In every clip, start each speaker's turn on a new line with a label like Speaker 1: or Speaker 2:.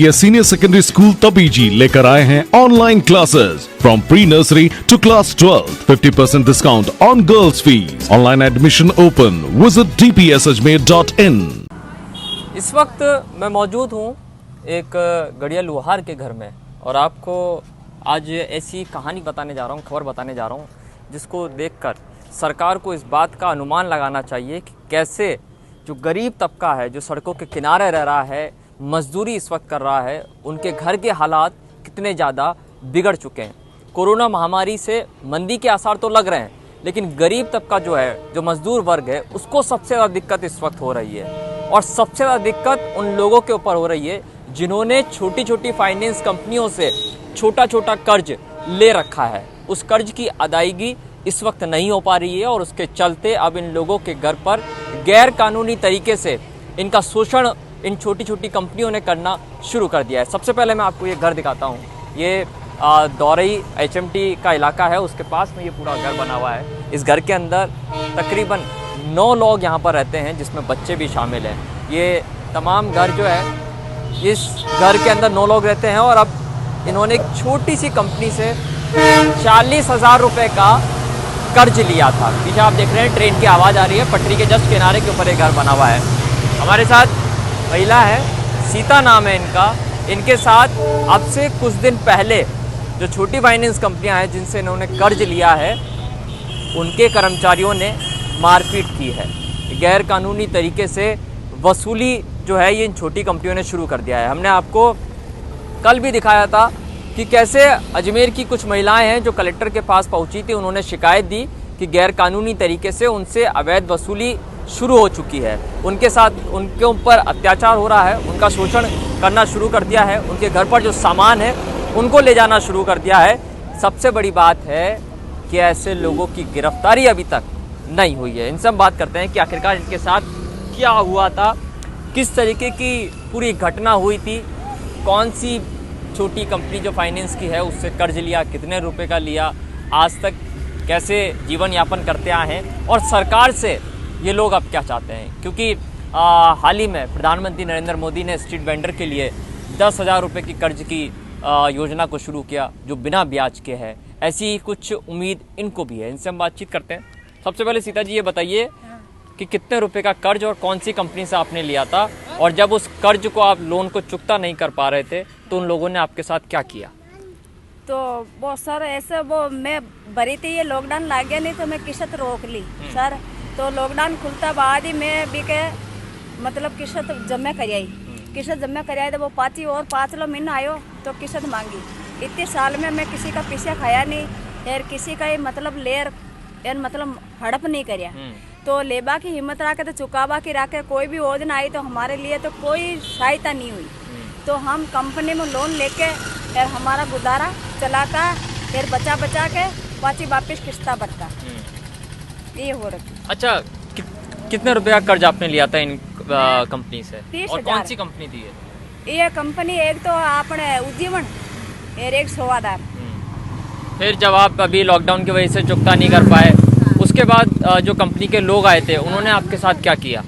Speaker 1: DPS senior secondary school Tabiji लेकर आए हैं online classes from pre nursery to class 12, 50% discount on girls fees. Online admission open. Visit dpsajmer.in।
Speaker 2: इस वक्त मैं मौजूद हूँ एक गड़िया लोहार के घर में और आपको आज ऐसी कहानी बताने जा रहा हूँ, खबर बताने जा रहा हूँ जिसको देखकर सरकार को इस बात का अनुमान लगाना चाहिए कि कैसे जो गरीब तबका है, जो सड़कों के किनारे रह रहा है, मजदूरी इस वक्त कर रहा है, उनके घर के हालात कितने ज़्यादा बिगड़ चुके हैं। कोरोना महामारी से मंदी के आसार तो लग रहे हैं, लेकिन गरीब तबका जो है, जो मजदूर वर्ग है, उसको सबसे ज़्यादा दिक्कत इस वक्त हो रही है। और सबसे ज़्यादा दिक्कत उन लोगों के ऊपर हो रही है जिन्होंने छोटी छोटी फाइनेंस कंपनियों से छोटा छोटा कर्ज ले रखा है। उस कर्ज की अदायगी इस वक्त नहीं हो पा रही है और उसके चलते अब इन लोगों के घर पर गैर कानूनी तरीके से इनका शोषण इन छोटी छोटी कंपनियों ने करना शुरू कर दिया है। सबसे पहले मैं आपको ये घर दिखाता हूँ। ये दौरई HMT का इलाका है, उसके पास में ये पूरा घर बना हुआ है। इस घर के अंदर तकरीबन 9 लोग यहाँ पर रहते हैं, जिसमें बच्चे भी शामिल हैं। ये तमाम घर जो है, इस घर के अंदर 9 लोग रहते हैं और अब इन्होंने एक छोटी सी कंपनी से 40,000 रुपये का कर्ज लिया था। पीछे आप देख रहे हैं ट्रेन की आवाज़ आ रही है, पटरी के जस्ट किनारे के ऊपर एक घर बना हुआ है। हमारे साथ महिला है, सीता नाम है इनका। इनके साथ अब से कुछ दिन पहले जो छोटी फाइनेंस कंपनियां हैं जिनसे इन्होंने कर्ज लिया है, उनके कर्मचारियों ने मारपीट की है। गैर कानूनी तरीके से वसूली जो है ये इन छोटी कंपनियों ने शुरू कर दिया है। हमने आपको कल भी दिखाया था कि कैसे अजमेर की कुछ महिलाएं हैं जो कलेक्टर के पास पहुंची थी। उन्होंने शिकायत दी कि गैर कानूनी तरीके से उनसे अवैध वसूली शुरू हो चुकी है, उनके साथ उनके ऊपर अत्याचार हो रहा है, उनका शोषण करना शुरू कर दिया है, उनके घर पर जो सामान है उनको ले जाना शुरू कर दिया है। सबसे बड़ी बात है कि ऐसे लोगों की गिरफ्तारी अभी तक नहीं हुई है। इनसे हम बात करते हैं कि आखिरकार इनके साथ क्या हुआ था, किस तरीके की पूरी घटना हुई थी, कौन सी छोटी कंपनी जो फाइनेंस की है उससे कर्ज लिया, कितने रुपए का लिया, आज तक कैसे जीवन यापन करते आए हैं और सरकार से ये लोग अब क्या चाहते हैं। क्योंकि हाल ही में प्रधानमंत्री नरेंद्र मोदी ने स्ट्रीट वेंडर के लिए 10,000 रुपये की कर्ज की योजना को शुरू किया जो बिना ब्याज के है। ऐसी ही कुछ उम्मीद इनको भी है। इनसे हम बातचीत करते हैं। सबसे पहले सीता जी ये बताइए कि कितने रुपए का कर्ज और कौन सी कंपनी से आपने लिया था, और जब उस कर्ज को आप लोन को चुकता नहीं कर पा रहे थे तो उन लोगों ने आपके साथ क्या किया?
Speaker 3: तो वो सर ऐसे वो मैं भरी थी, ये लॉकडाउन लग गया नहीं तो मैं किस्त रोक ली सर। तो लॉकडाउन खुलता बाद ही मैं भी के मतलब किस्त जमा कराई। किस्त जमा कराई तो वो 5 महीना आयो तो किस्त मांगी। इतने साल में मैं किसी का पीछे खाया नहीं यार, किसी का मतलब लेर यार मतलब हड़प नहीं करिया। तो लेबा की हिम्मत रखे तो चुकावा की रखे, कोई भी योजना आई तो हमारे लिए तो कोई सहायता नहीं हुई। तो हम कंपनी में लोन लेके यार हमारा गुजारा चलाता यार, बचा बचा के पाची वापिस किस्ता भरता, ये हो रहा।
Speaker 2: अच्छा, कितने रुपए का कर्ज आपने लिया था इन कंपनी से?
Speaker 3: 30,000।
Speaker 2: और कौन सी कंपनी थी
Speaker 3: ये कंपनी एक तो आपने उज्जीवन और एक सोवादार।
Speaker 2: फिर जब आप अभी लॉकडाउन की वजह से चुकता नहीं कर पाए, उसके बाद जो कंपनी के लोग आए थे उन्होंने आपके साथ क्या किया?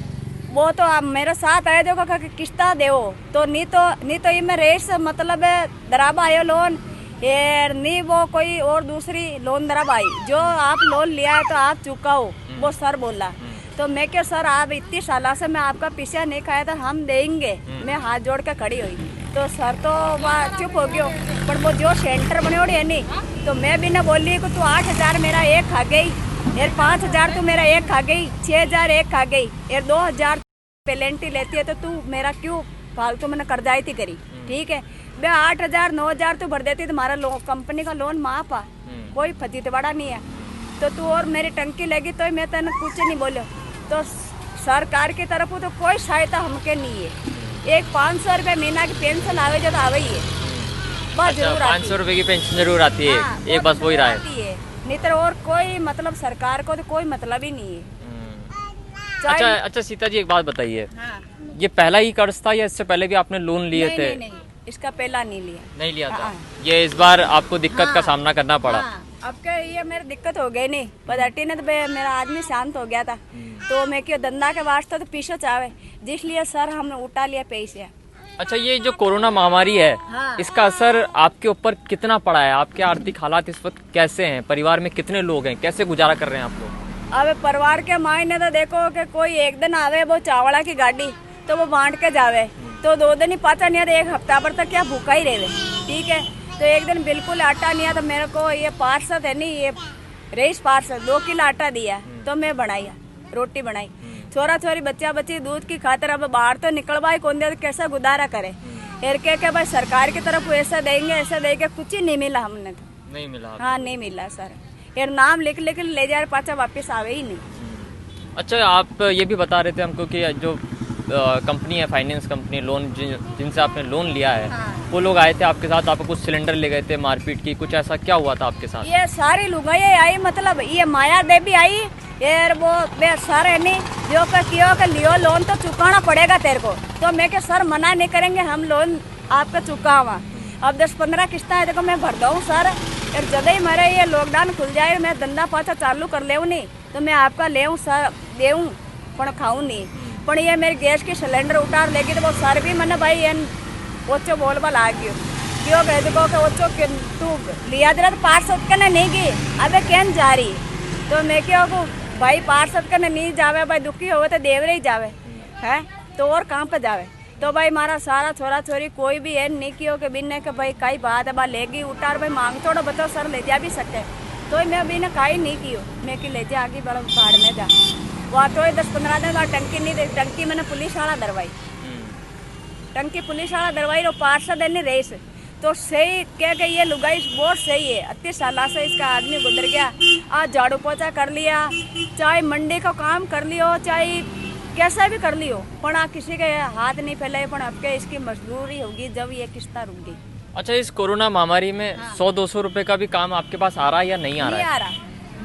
Speaker 3: वो तो आप मेरे साथ आए देखो कि किस्ता देओ तो नहीं तो ये मैं रेस मतलब दराब आयो लोन यार, नहीं वो कोई और दूसरी लोन दराब आई जो आप लोन लिया है तो आप चुकाओ, वो सर बोला। तो मैं क्या सर आप इतनी साल से मैं आपका पीछा नहीं खाया था, हम देंगे। मैं हाथ जोड़ के खड़ी हुई तो सर तो वह चुप हो गयो। पर वो जो सेंटर बने है नहीं, तो मैं भी ना बोली कि तू 8,000 मेरा एक खा गई यार, 5,000 तू मेरा एक खा गई, 6,000 एक खा गई यार, 2,000 पेलेंटी लेती है तो तू मेरा क्यों फालतू मैंने कर्जाई करी। ठीक है, मैं 8,000 9,000 तू भर देती तो हमारा कंपनी का लोन माफ आ, कोई फजीत बड़ा नहीं है। तो तू और मेरी टंकी लगी तो मैं तेन कुछ नहीं बोलो। तो सरकार की तरफ तो कोई सहायता हमके नहीं है। एक 500 रुपये महीना की पेंशन आवे जो तो आवे ही है, बस जरूर
Speaker 2: 500 रुपये की पेंशन जरूर आती है।
Speaker 3: हाँ,
Speaker 2: एक बस वही रहा है,
Speaker 3: नहीं तो और कोई मतलब सरकार को तो कोई मतलब ही नहीं है।
Speaker 2: अच्छा सीता जी एक बात बताइए,
Speaker 3: हाँ।
Speaker 2: ये पहला ही कर्ज था या इससे पहले भी आपने लोन लिए थे?
Speaker 3: नहीं, इसका पहला नहीं लिया
Speaker 2: था।
Speaker 3: हाँ।
Speaker 2: ये इस बार आपको दिक्कत का सामना करना पड़ा।
Speaker 3: हाँ। अब क्या ये मेरी दिक्कत हो गई नहीं, बदटी ने तो मेरा आदमी शांत हो गया था। तो मैं क्यों धंधा के वास्ते तो पीछे चाहे, जिसलिए सर हमने उठा लिया पैसे।
Speaker 2: अच्छा, ये जो कोरोना महामारी है,
Speaker 3: हाँ।
Speaker 2: इसका असर आपके ऊपर कितना पड़ा है? आपके आर्थिक हालात इस वक्त कैसे हैं? परिवार में कितने लोग हैं? कैसे गुजारा कर रहे हैं आप लोग?
Speaker 3: अब परिवार के मायने तो देखो कि कोई एक दिन आवे वो चावड़ा की गाड़ी तो वो बांट के जावे, तो 2 दिन ही पाचा नहीं है तो 1 हफ्ता पर तक क्या भूखा ही रहे, ठीक है। तो एक दिन बिल्कुल आटा नहीं है तो मेरे को ये पार्षद है नहीं, ये रईस पार्षद 2 किलो आटा दिया तो मैं बनाई रोटी बनाई। छोरा छोरी बच्चा बच्ची दूध की खातिर अब बाहर तो निकलवाई कौन दे, तो कैसा गुजारा करे। फिर के भाई सरकार की तरफ ऐसा देंगे ऐसा देंगे, कुछ ही नहीं मिला हमने तो।
Speaker 2: नहीं मिला आपको?
Speaker 3: हाँ नहीं मिला सर, यार नाम लिख लिख ले जा रहे पाचा वापिस आवे ही नहीं।
Speaker 2: अच्छा, आप ये भी बता रहे थे हमको कि जो कंपनी है, फाइनेंस कंपनी, लोन जिनसे आपने लोन लिया है,
Speaker 3: हाँ।
Speaker 2: वो लोग आए थे आपके साथ, आपको कुछ सिलेंडर ले गए थे, मारपीट की, कुछ ऐसा क्या हुआ था आपके साथ?
Speaker 3: ये सारी लुगाई आई, मतलब ये माया देवी आई, यार वो वे सारे नहीं जो कियो के लियो लोन तो चुकाना पड़ेगा तेरे को, तो मैं के सर मना नहीं करेंगे, हम लोन आपका चुका हुआ। अब 10-15 किस्तें है देखो मैं भर दूँ सर, यार जब ही मेरे ये लॉकडाउन खुल जाए मैं धंधा पाचा चालू कर ले नहीं तो मैं आपका ले सर देऊँ पर खाऊँ नहीं, पर ये मेरे गैस की सिलेंडर उतार लेगी तो वो सर भी मैंने भाई ये ओचो बोलबा लाग गयो क्यों कह देखो कि ओचो तू लिया जरा तो पार्षद कने नहीं गई अबे कैन जा रही, तो मैं क्या को भाई पार्षद कने नहीं जावे, भाई दुखी हो तो देवरे ही जावे है तो और कहाँ पे जावे। तो भाई मारा सारा छोरा छोरी कोई भी है नहीं कियो के बिन के भाई कई बात है बा लेगी उतार भाई मांग छोड़ो बताओ सर ले जा भी सकते, तो मैं अभी ने काई नहीं कियो, मैं कि ले जा आगे बड़ा पहाड़ में जा वहाँ तो 10-15 दिन बाद टंकी नहीं दे, टंकी मैंने पुलिस वाला दरवाई, टंकी पुलिस वाला दरवाई और पार्षद है नहीं रेस, तो सही कह के ये लुगाई बहुत सही है, 38 साल से इसका आदमी गुजर गया, आज झाड़ू पोछा कर लिया, चाहे मंडी का काम कर लियो चाहे कैसा भी कर लियो, पर किसी के हाथ नहीं फैलाए, पर अब के इसकी मजदूरी होगी जब ये किस्ता रुक गई।
Speaker 2: अच्छा, इस कोरोना महामारी में 100-200 रुपए का भी काम आपके पास आ रहा है या नहीं आ रहा है?
Speaker 3: नहीं आ रहा,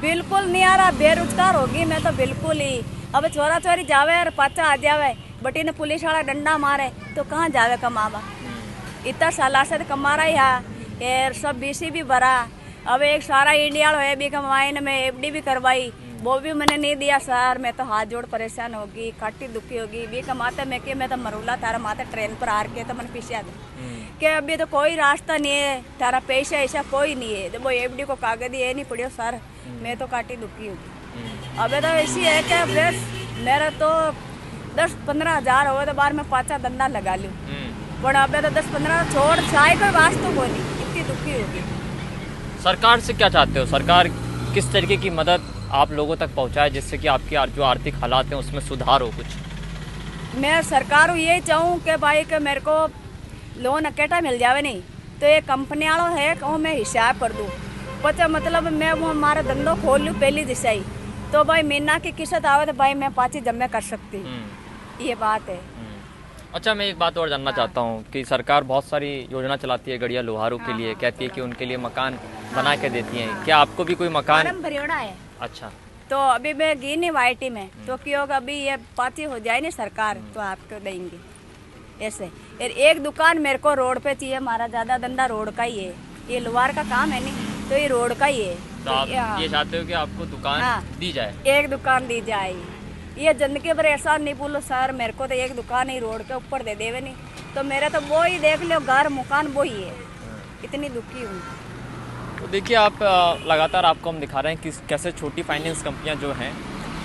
Speaker 3: बिल्कुल नहीं आ रहा, बेरोजगार होगी मैं तो बिल्कुल ही। अब छोरा छोरी जावे और पाचा आ जावे बटी ने पुलिस वाला डंडा मारे तो कहाँ जावे कमावा, इतना साल से कमा रहा है, सब बीसी भी भरा, अब एक सारा इंडिया है भी कमाई ने मैं एफडी भी करवाई, वो भी मैंने नहीं दिया सर, मैं तो हाथ जोड़ परेशान होगी, काटी दुखी होगी, भी कमाते मैं तो मरूला तारा माता ट्रेन पर आर के तो मैंने पीछे आ गई कि अभी तो कोई रास्ता नहीं है, तारा पैसा ऐसा कोई नहीं है, तो वो एफडी को कागज ये नहीं पड़ियो सर, मैं तो काटी दुखी होगी। अबे तो ऐसी है कि फ्रेंड्स मेरा तो 10-15 हज़ार हो तो बार में 5 धंधा लगा लूँ, पर अबे तो 10-15 छोड़ चाहे कोई वास्तव को नहीं, इतनी दुखी होगी।
Speaker 2: सरकार से क्या चाहते हो? सरकार किस तरीके की मदद आप लोगों तक पहुंचाए जिससे कि आपकी जो आर्थिक हालात हैं उसमें सुधार हो कुछ? मैं
Speaker 3: सरकार यही चाहूँ कि भाई कि मेरे को लोन अकेटा मिल जावे नहीं तो ये कंपनी वालों है वो मैं हिसाब कर दूँ, पता मतलब मैं वो हमारा धंधो खोल लूँ पहली दिशा ही, तो भाई महीना की किस्त आवे तो भाई मैं 5 जमे कर सकती, ये बात है।
Speaker 2: अच्छा, मैं एक बात और जानना चाहता हूँ कि सरकार बहुत सारी योजना चलाती है गड़िया लोहारों के लिए, कहती है कि उनके लिए मकान बना के देती हैं, क्या आपको भी कोई मकान?
Speaker 3: भरियोड़ा है।
Speaker 2: अच्छा,
Speaker 3: तो अभी मैं गई नहीं वाईटी में तो क्यों अभी ये पाती हो जाए नहीं सरकार तो आपको देंगे ऐसे। यार एक दुकान मेरे को रोड पे चाहिए, हमारा ज़्यादा धंधा रोड का ही है, ये लोहार का काम है नहीं तो ये रोड का ही है।
Speaker 2: तो आप ये चाहते हो कि आपको दुकान दी जाए?
Speaker 3: एक दुकान दी जाए, ये जिंदगी भर ऐसा नहीं बोलो सर मेरे को तो एक दुकान ही रोड के ऊपर दे देवे नहीं, तो मेरा तो वो ही देख लो घर मकान वो ही है, इतनी दुखी हूँ।
Speaker 2: तो देखिए, आप लगातार आपको हम दिखा रहे हैं कि कैसे छोटी फाइनेंस कंपनियां जो हैं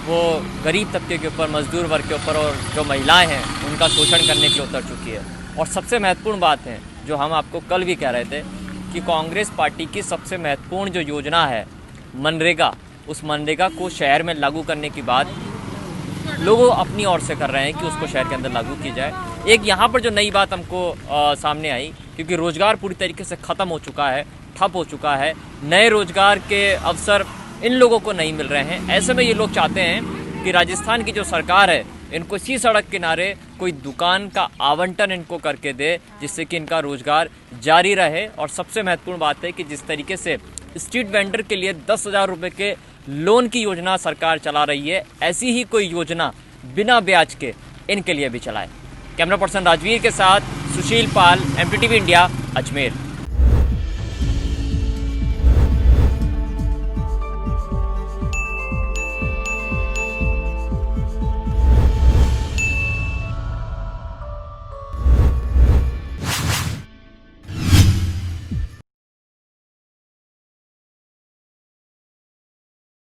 Speaker 2: वो गरीब तबके के ऊपर, मजदूर वर्ग के ऊपर और जो महिलाएं हैं उनका शोषण करने के लिए उतर चुकी है। और सबसे महत्वपूर्ण बात है जो हम आपको कल भी कह रहे थे कि कांग्रेस पार्टी की सबसे महत्वपूर्ण जो योजना है मनरेगा, उस मनरेगा को शहर में लागू करने की बात लोगों अपनी ओर से कर रहे हैं कि उसको शहर के अंदर लागू की जाए। एक यहाँ पर जो नई बात हमको सामने आई, क्योंकि रोज़गार पूरी तरीके से ख़त्म हो चुका है, ठप हो चुका है, नए रोज़गार के अवसर इन लोगों को नहीं मिल रहे हैं। ऐसे में ये लोग चाहते हैं कि राजस्थान की जो सरकार है इनको इसी सड़क किनारे कोई दुकान का आवंटन इनको करके दे, जिससे कि इनका रोज़गार जारी रहे। और सबसे महत्वपूर्ण बात है कि जिस तरीके से स्ट्रीट वेंडर के लिए 10,000 रुपये के लोन की योजना सरकार चला रही है, ऐसी ही कोई योजना बिना ब्याज के इनके लिए भी चलाए। कैमरा पर्सन राजवीर के साथ सुशील पाल, MPTV इंडिया, अजमेर।